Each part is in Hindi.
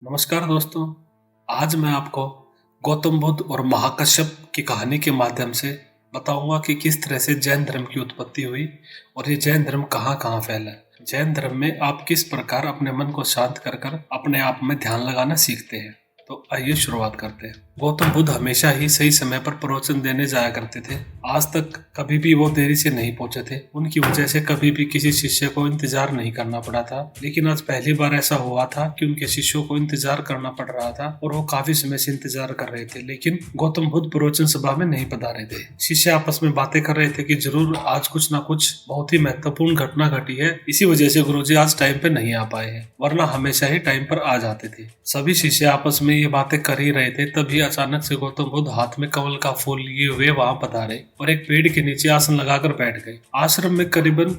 नमस्कार दोस्तों। आज मैं आपको गौतम बुद्ध और महाकश्यप की कहानी के माध्यम से बताऊंगा कि किस तरह से जैन धर्म की उत्पत्ति हुई और ये जैन धर्म कहाँ कहाँ फैला। जैन धर्म में आप किस प्रकार अपने मन को शांत कर कर अपने आप में ध्यान लगाना सीखते हैं। तो आइए शुरुआत करते हैं। गौतम बुद्ध हमेशा ही सही समय पर प्रवचन देने जाया करते थे। आज तक कभी भी वो देरी से नहीं पहुंचे थे। उनकी वजह से कभी भी किसी शिष्य को इंतजार नहीं करना पड़ा था। लेकिन आज पहली बार ऐसा हुआ था कि उनके शिष्यों को इंतजार करना पड़ रहा था और वो काफी समय से इंतजार कर रहे थे, लेकिन गौतम बुद्ध प्रवचन सभा में नहीं पधारे थे। शिष्य आपस में बातें कर रहे थे कि जरूर आज कुछ ना कुछ बहुत ही महत्वपूर्ण घटना घटी है, इसी वजह से गुरुजी आज टाइम पे नहीं आ पाए हैं, वरना हमेशा ही टाइम पर आ जाते थे। सभी शिष्य आपस में ये बातें कर ही रहे थे, तभी अचानक से गौतम बुद्ध हाथ में कमल का फूल लिए हुए वहां पधारे और एक पेड़ के नीचे आसन लगाकर बैठ गए। आश्रम में करीबन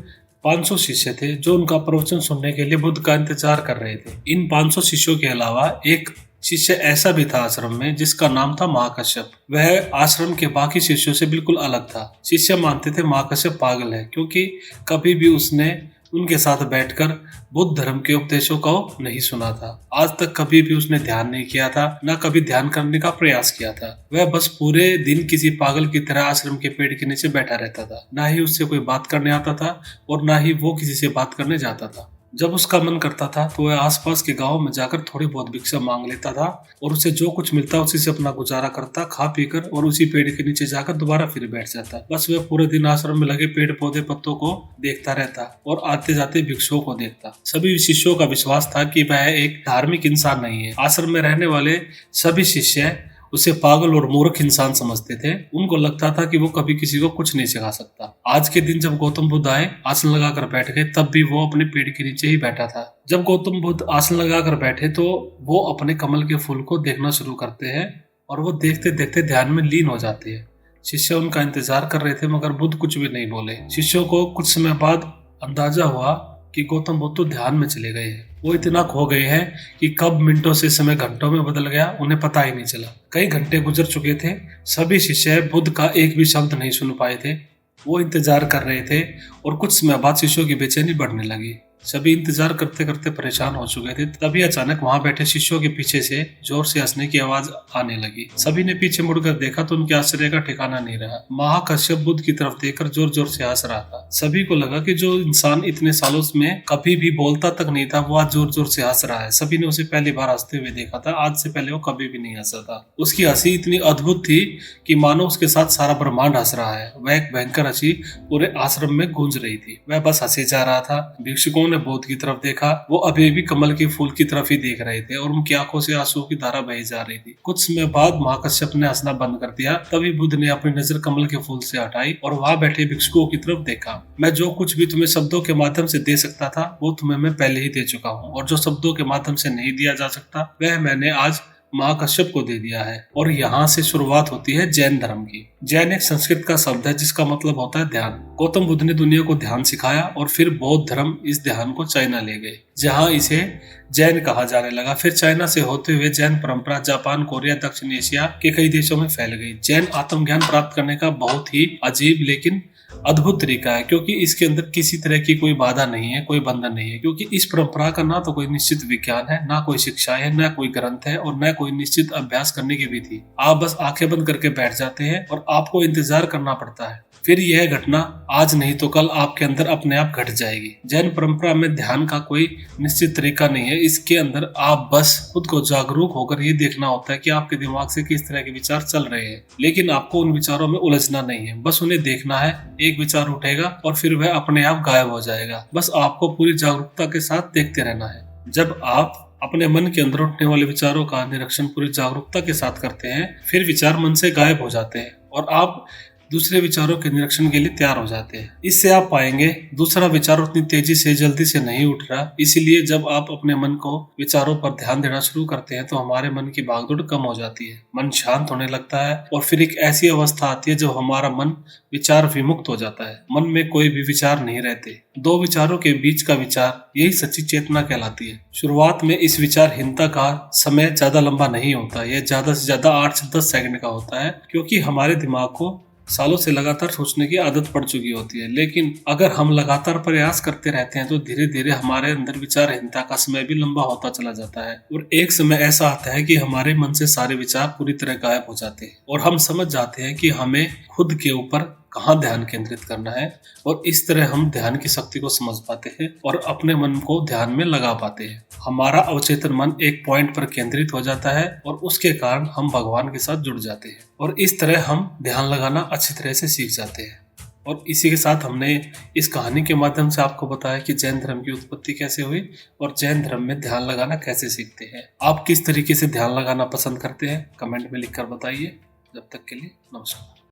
500 शिष्य थे जो उनका प्रवचन सुनने के लिए बुद्ध का इंतजार कर रहे थे। इन 500 शिष्यों के अलावा एक शिष्य ऐसा भी था आश्रम में जिसका नाम था महाकश्यप। वह आश्रम के बाकी शिष्यों से बिल्कुल अलग था। शिष्य मानते थे महाकश्यप पागल है, क्योंकि कभी भी उसने उनके साथ बैठकर बुद्ध धर्म के उपदेशों को नहीं सुना था। आज तक कभी भी उसने ध्यान नहीं किया था, न कभी ध्यान करने का प्रयास किया था। वह बस पूरे दिन किसी पागल की तरह आश्रम के पेड़ के नीचे बैठा रहता था। ना ही उससे कोई बात करने आता था और ना ही वो किसी से बात करने जाता था। जब उसका मन करता था तो वह आसपास के गांव में जाकर थोड़ी बहुत भिक्षा मांग लेता था और उसे जो कुछ मिलता उसी से अपना गुजारा करता, खा पीकर, और उसी पेड़ के नीचे जाकर दोबारा फिर बैठ जाता। बस वह पूरे दिन आश्रम में लगे पेड़ पौधे पत्तों को देखता रहता और आते जाते भिक्षुओं को देखता। सभी शिष्यों का विश्वास था कि वह एक धार्मिक इंसान नहीं है। आश्रम में रहने वाले सभी शिष्य उसे पागल और मूर्ख इंसान समझते थे। उनको लगता था कि वो कभी किसी को कुछ नहीं सिखा सकता। आज के दिन जब गौतम बुद्ध आए, आसन लगाकर बैठ गए, तब भी वो अपने पेड़ के नीचे ही बैठा था। जब गौतम बुद्ध आसन लगाकर बैठे तो वो अपने कमल के फूल को देखना शुरू करते हैं और वो देखते देखते ध्यान में लीन हो जाते हैं। शिष्य उनका इंतजार कर रहे थे, मगर बुद्ध कुछ भी नहीं बोले। शिष्यों को कुछ समय बाद अंदाजा हुआ कि गौतम बुद्ध तो ध्यान में चले गए हैं। वो इतना खो गए हैं कि कब मिनटों से समय घंटों में बदल गया उन्हें पता ही नहीं चला। कई घंटे गुजर चुके थे। सभी शिष्य बुद्ध का एक भी शब्द नहीं सुन पाए थे। वो इंतजार कर रहे थे और कुछ समय बाद शिष्यों की बेचैनी बढ़ने लगी। सभी इंतजार करते करते परेशान हो चुके थे। तभी अचानक वहां बैठे शिष्यों के पीछे से जोर से हंसने की आवाज आने लगी। सभी ने पीछे मुड़कर देखा तो उनके आश्चर्य का ठिकाना नहीं रहा। महाकश्यप बुद्ध की तरफ देखकर जोर जोर से हंस रहा था। सभी को लगा कि जो इंसान इतने सालों में कभी भी बोलता तक नहीं था, वो आज जोर जोर से हंस रहा है। सभी ने उसे पहली बार हंसते हुए देखा था। आज से पहले वो कभी भी नहीं हंसा था। उसकी हंसी इतनी अद्भुत थी कि मानो उसके साथ सारा ब्रह्मांड हंस रहा है। वह एक भयंकर हंसी पूरे आश्रम में गूंज रही थी। वह बस हंसे जा रहा था। भिक्षुकों ने बुद्ध की तरफ देखा। वो अभी भी कमल के फूल की तरफ ही देख रहे थे और उनकी आंखों से आंसू की धारा बही जा रही थी। कुछ समय बाद महाकश्यप ने हंसना बंद कर दिया। तभी बुद्ध ने अपनी नजर कमल के फूल से हटाई और वहां बैठे भिक्षुकों की तरफ देखा। मैं जो कुछ भी तुम्हें शब्दों के माध्यम से दे सकता था वो तुम्हें मैं पहले ही दे चुका हूँ, और जो शब्दों के माध्यम से नहीं दिया जा सकता वह मैंने आज महाकश्यप को दे दिया है। और यहाँ से शुरुआत होती है जैन धर्म की। जैन एक संस्कृत का शब्द है जिसका मतलब होता है ध्यान। गौतम बुद्ध ने दुनिया को ध्यान सिखाया और फिर बौद्ध धर्म इस ध्यान को चाइना ले गए, जहाँ इसे जैन कहा जाने लगा। फिर चाइना से होते हुए जैन परंपरा जापान, कोरिया, दक्षिण एशिया के कई देशों में फैल गई। जैन आत्मज्ञान प्राप्त करने का बहुत ही अजीब लेकिन अद्भुत तरीका है, क्योंकि इसके अंदर किसी तरह की कोई बाधा नहीं है, कोई बंधन नहीं है। क्योंकि इस परंपरा का ना तो कोई निश्चित विज्ञान है, ना कोई शिक्षा है, ना कोई ग्रंथ है और न कोई निश्चित अभ्यास करने की विधि। आप बस आंखें बंद करके बैठ जाते हैं और आपको इंतजार करना पड़ता है। फिर यह घटना आज नहीं तो कल आपके अंदर अपने आप घट जाएगी। जैन परंपरा में ध्यान का कोई निश्चित तरीका नहीं है। इसके अंदर आप बस खुद को जागरूक होकर ये देखना होता है कि आपके दिमाग से किस तरह के विचार चल रहे हैं, लेकिन आपको उन विचारों में उलझना नहीं है। बस उन्हें देखना है। एक विचार उठेगा और फिर वह अपने आप गायब हो जाएगा। बस आपको पूरी जागरूकता के साथ देखते रहना है। जब आप अपने मन के अंदर उठने वाले विचारों का निरीक्षण पूरी जागरूकता के साथ करते हैं, फिर विचार मन से गायब हो जाते हैं और आप दूसरे विचारों के निरीक्षण के लिए तैयार हो जाते हैं। इससे आप पाएंगे दूसरा विचार उतनी तेजी से जल्दी से नहीं उठ रहा। इसीलिए जब आप अपने मन को विचारों पर ध्यान देना शुरू करते हैं तो हमारे मन की भागदौड़ कम हो जाती है, मन शांत होने लगता है और फिर एक ऐसी अवस्था आती है जब हमारा मन विचार विमुक्त हो जाता है। मन में कोई भी विचार नहीं रहते। दो विचारों के बीच का विचार, यही सच्ची चेतना कहलाती है। शुरुआत में इस विचारहीनता का समय ज्यादा लंबा नहीं होता। यह ज्यादा से ज्यादा 8 से 10 सेकंड का होता है, क्योंकि हमारे दिमाग को सालों से लगातार सोचने की आदत पड़ चुकी होती है। लेकिन अगर हम लगातार प्रयास करते रहते हैं तो धीरे धीरे हमारे अंदर विचारहीनता का समय भी लंबा होता चला जाता है और एक समय ऐसा आता है कि हमारे मन से सारे विचार पूरी तरह गायब हो जाते हैं और हम समझ जाते हैं कि हमें खुद के ऊपर कहाँ ध्यान केंद्रित करना है और इस तरह हम ध्यान की शक्ति को समझ पाते हैं और अपने मन को ध्यान में लगा पाते हैं। हमारा अवचेतन मन एक पॉइंट पर केंद्रित हो जाता है और उसके कारण हम भगवान के साथ जुड़ जाते हैं और इस तरह हम ध्यान लगाना अच्छी तरह से सीख जाते हैं। और इसी के साथ हमने इस कहानी के माध्यम से आपको बताया कि जैन धर्म की उत्पत्ति कैसे हुई और जैन धर्म में ध्यान लगाना कैसे सीखते हैं। आप किस तरीके से ध्यान लगाना पसंद करते हैं कमेंट में लिखकर बताइए। जब तक के लिए नमस्कार।